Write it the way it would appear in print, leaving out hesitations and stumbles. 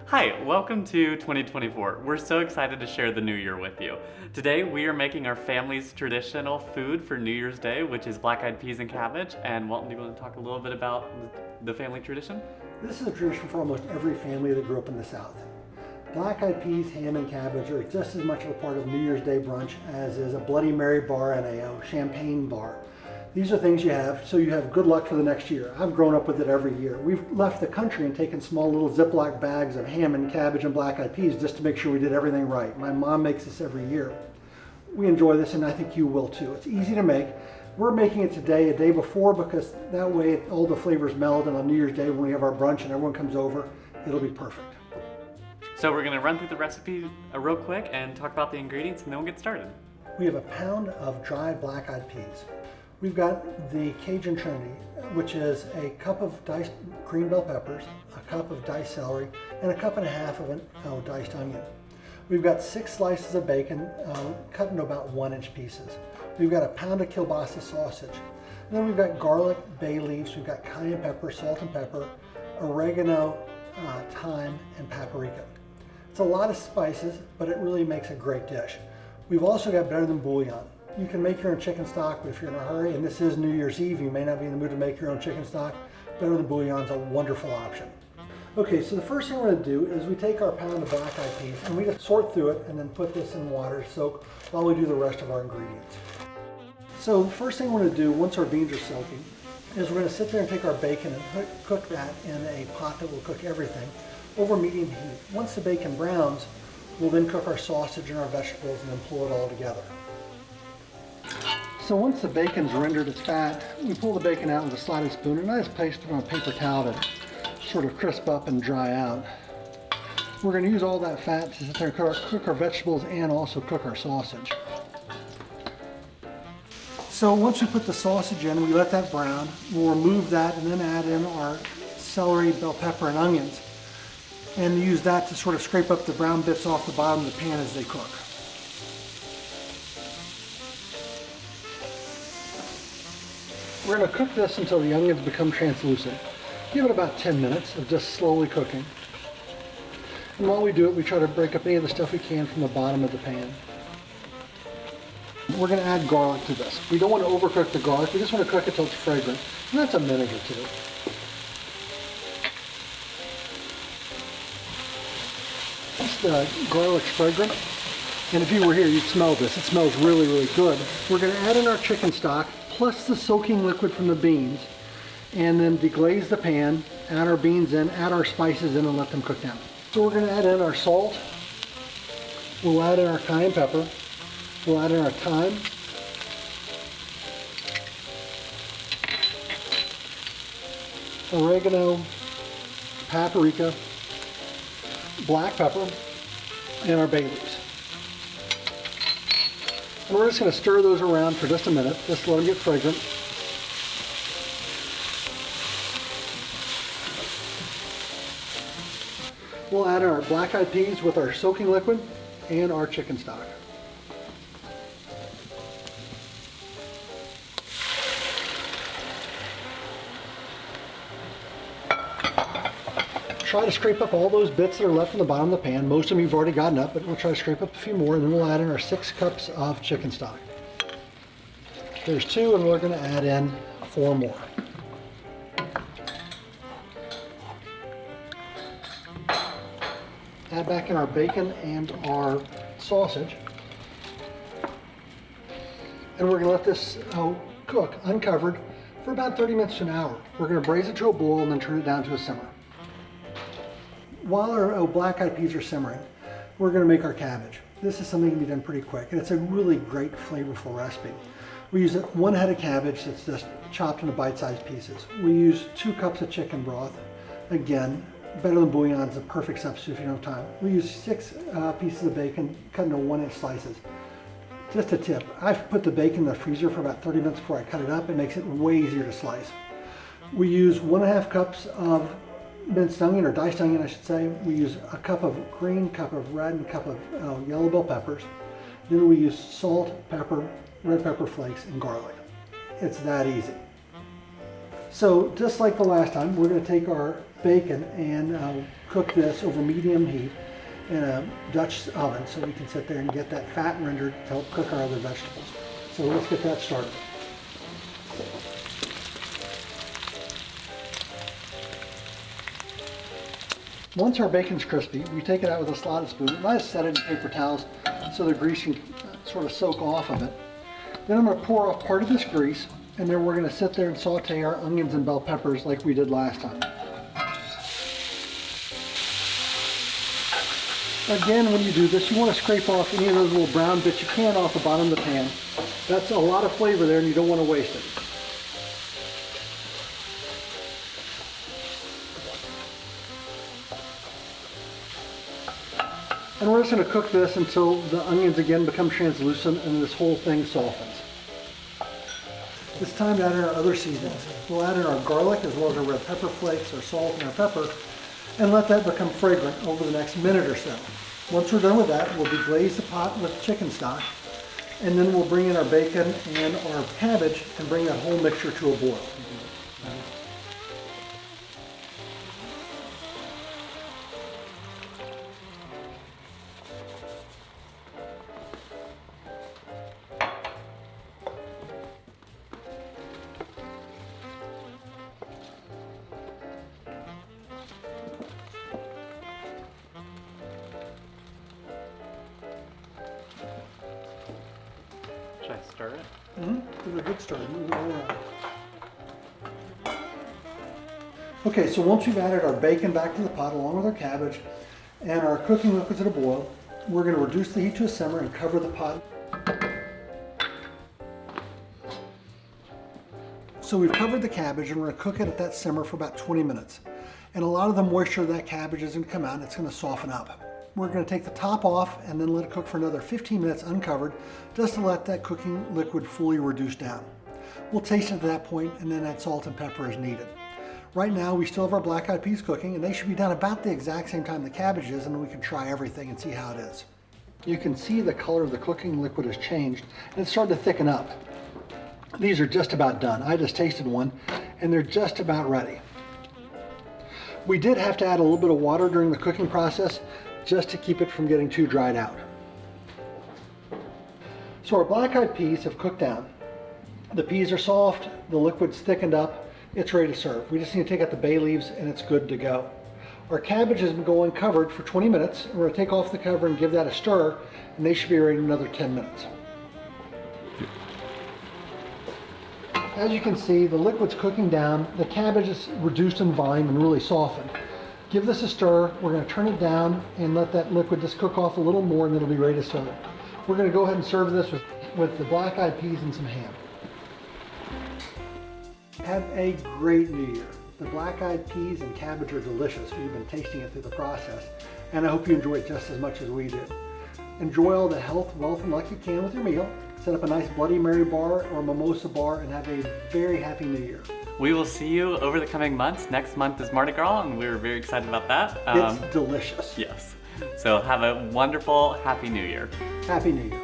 Hi, welcome to 2024. We're so excited to share the new year with you. Today we are making our family's traditional food for New Year's Day, which is black-eyed peas and cabbage. And Walton, do you want to talk a little bit about the family tradition? This is a tradition for almost every family that grew up in the South. Black-eyed peas, ham, and cabbage are just as much of a part of New Year's Day brunch as is a Bloody Mary bar and a champagne bar. These are things you have so you have good luck for the next year. I've grown up with it every year. We've left the country and taken small little Ziploc bags of ham and cabbage and black-eyed peas just to make sure we did everything right. My mom makes this every year. We enjoy this and I think you will too. It's easy to make. We're making it today, a day before, because that way all the flavors meld, and on New Year's Day when we have our brunch and everyone comes over, it'll be perfect. So we're gonna run through the recipe real quick and talk about the ingredients, and then we'll get started. We have a pound of dried black-eyed peas. We've got the Cajun Trinity, which is a cup of diced green bell peppers, a cup of diced celery, and a cup and a half of diced onion. We've got 6 slices of bacon cut into about 1-inch pieces. We've got a pound of kielbasa sausage. And then we've got garlic, bay leaves, we've got cayenne pepper, salt and pepper, oregano, thyme, and paprika. It's a lot of spices, but it really makes a great dish. We've also got better than bouillon. You can make your own chicken stock, but if you're in a hurry, and this is New Year's Eve, you may not be in the mood to make your own chicken stock, better than bouillon is a wonderful option. Okay, so the first thing we're going to do is we take our pound of black-eyed peas and we just sort through it and then put this in water to soak while we do the rest of our ingredients. So the first thing we're going to do once our beans are soaking is we're going to sit there and take our bacon and cook that in a pot that will cook everything over medium heat. Once the bacon browns, we'll then cook our sausage and our vegetables and then pull it all together. So once the bacon's rendered its fat, we pull the bacon out with a sliding spoon and I just place it on a paper towel to sort of crisp up and dry out. We're going to use all that fat to sit there and cook our vegetables and also cook our sausage. So once we put the sausage in, we let that brown. We'll remove that and then add in our celery, bell pepper, and onions, and use that to sort of scrape up the brown bits off the bottom of the pan as they cook. We're going to cook this until the onions become translucent. Give it about 10 minutes of just slowly cooking. And while we do it, we try to break up any of the stuff we can from the bottom of the pan. We're going to add garlic to this. We don't want to overcook the garlic, we just want to cook it till it's fragrant. And that's a minute or two. Once the garlic's fragrant, and if you were here, you'd smell this. It smells really, really good. We're going to add in our chicken stock, plus the soaking liquid from the beans, and then deglaze the pan, add our beans in, add our spices in, and let them cook down. So we're going to add in our salt, we'll add in our cayenne pepper, we'll add in our thyme, oregano, paprika, black pepper, and our bay leaves. And we're just going to stir those around for just a minute, just to let them get fragrant. We'll add our black-eyed peas with our soaking liquid and our chicken stock. Try to scrape up all those bits that are left from the bottom of the pan. Most of them you've already gotten up, but we'll try to scrape up a few more, and then we'll add in our 6 cups of chicken stock. There's 2, and we're going to add in 4 more. Add back in our bacon and our sausage. And we're going to let this cook uncovered for about 30 minutes to an hour. We're going to braise it to a boil and then turn it down to a simmer. While our black-eyed peas are simmering, we're going to make our cabbage. This is something that can be done pretty quick, and it's a really great, flavorful recipe. We use 1 head of cabbage that's just chopped into bite-sized pieces. We use 2 cups of chicken broth. Again, better than bouillon, is a perfect substitute if you don't have time. We use 6 pieces of bacon cut into 1-inch slices. Just a tip, I've put the bacon in the freezer for about 30 minutes before I cut it up. It makes it way easier to slice. We use 1.5 cups of minced onion, or diced onion I should say. We use a cup of green, cup of red, and a cup of yellow bell peppers. Then we use salt, pepper, red pepper flakes, and garlic. It's that easy. So just like the last time, we're going to take our bacon and cook this over medium heat in a Dutch oven so we can sit there and get that fat rendered to help cook our other vegetables. So let's get that started. Once our bacon's crispy, we take it out with a slotted spoon and I just set it in paper towels so the grease can sort of soak off of it. Then I'm going to pour off part of this grease, and then we're going to sit there and saute our onions and bell peppers like we did last time. Again, when you do this, you want to scrape off any of those little brown bits you can off the bottom of the pan. That's a lot of flavor there and you don't want to waste it. And we're just going to cook this until the onions again become translucent and this whole thing softens. It's time to add in our other seasonings. We'll add in our garlic as well as our red pepper flakes, our salt, and our pepper, and let that become fragrant over the next minute or so. Once we're done with that, we'll deglaze the pot with chicken stock, and then we'll bring in our bacon and our cabbage and bring that whole mixture to a boil. Should I stir it? Give it a good stir. Move it all around. Okay, so once we've added our bacon back to the pot along with our cabbage and our cooking liquids at a boil, we're going to reduce the heat to a simmer and cover the pot. So we've covered the cabbage and we're going to cook it at that simmer for about 20 minutes. And a lot of the moisture of that cabbage is going to come out and it's going to soften up. We're going to take the top off and then let it cook for another 15 minutes uncovered just to let that cooking liquid fully reduce down. We'll taste it at that point and then add salt and pepper as needed. Right now we still have our black-eyed peas cooking and they should be done about the exact same time the cabbage is, and then we can try everything and see how it is. You can see the color of the cooking liquid has changed and it's starting to thicken up. These are just about done. I just tasted one and they're just about ready. We did have to add a little bit of water during the cooking process just to keep it from getting too dried out. So our black-eyed peas have cooked down. The peas are soft, the liquid's thickened up, it's ready to serve. We just need to take out the bay leaves and it's good to go. Our cabbage has been going covered for 20 minutes. We're going to take off the cover and give that a stir, and they should be ready in another 10 minutes. As you can see, the liquid's cooking down, the cabbage is reduced in volume and really softened. Give this a stir, we're going to turn it down and let that liquid just cook off a little more and it'll be ready to serve. We're going to go ahead and serve this with the black-eyed peas and some ham. Have a great New Year. The black-eyed peas and cabbage are delicious. We've been tasting it through the process, and I hope you enjoy it just as much as we did. Enjoy all the health, wealth, and luck you can with your meal. Set up a nice Bloody Mary bar or mimosa bar and have a very happy New Year. We will see you over the coming months. Next month is Mardi Gras, and we're very excited about that. It's delicious. Yes. So have a wonderful, happy New Year. Happy New Year.